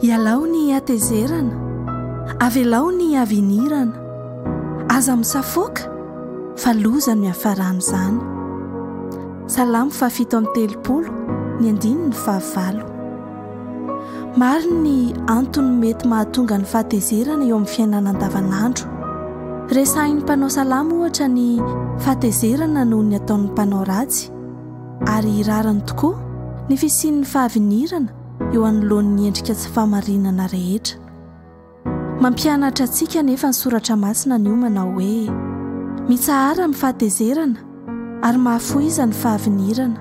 ialao ny atezerana, avelao ny avinirana, aza misafoaka fa loza ny hafarany izany. Salamo 7:30 ny 9:9. Maro ny antony mety mahatonga ny fahatezerana eo amin'ny fiainana andavanandro. Resahin'ny mpanao salamo ohatra ny fahatezerana noho ny ataon'ny mpanao ratsy, ary rariny tokoa ny fisian'ny fahavinirana eo anoloan'ny endrika tsy famarinana rehetra. Mampianatra antsika nefa ny soratra masina ny manao hoe mitsahara ny fahatezerana ary mahafoiza ny fahavinirana.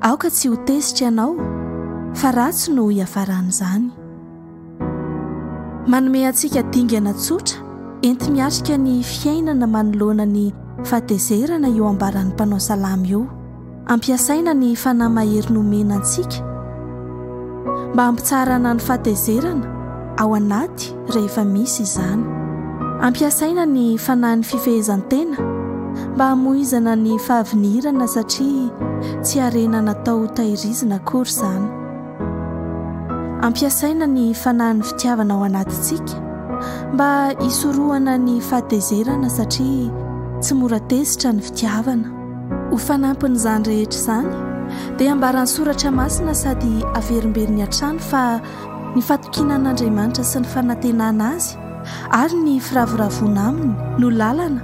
Aoka tsy ho tezitra ianao fa ratsy no hiafarany izany. Manome antsika dingana tsotra enti miatrika ny fiainana manoloana ny fahatezerana eo ambaran'ny mpanao salamo io. Ampiasaina ny fanahy mahery nomena antsika mba hampitsarana ny fahatezerana ao anaty rehefa misy izany. Ampiasaina ny fanahy ny fifehezan-tena mba hamoizana ny fahavinirana satria tsy harena natao tahirizina akory izany. Ampiasaina ny fanahy ny fitiavana ao anatintsika mba hisorohana ny fahatezerana satria tsy mora tezitra ny fitiavana. Ho fanampin'izany rehetra izany dia ambaran'ny soratra masina sady averimberiny hatrany fa ny fatokinan'Andriamanitra sy ny fanantenana azy ary ny firavoravona aminy no lalana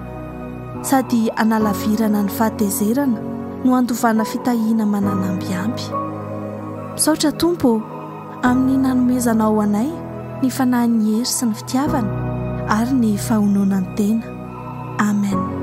sady analavirana ny fahatezerana no andovana fitahiana mananambiampy. Misaotra Tompo amin'ny nanomezanao anay ny fanahin'ny hery sy ny fitiavana ary ny fahononany tena. Amen.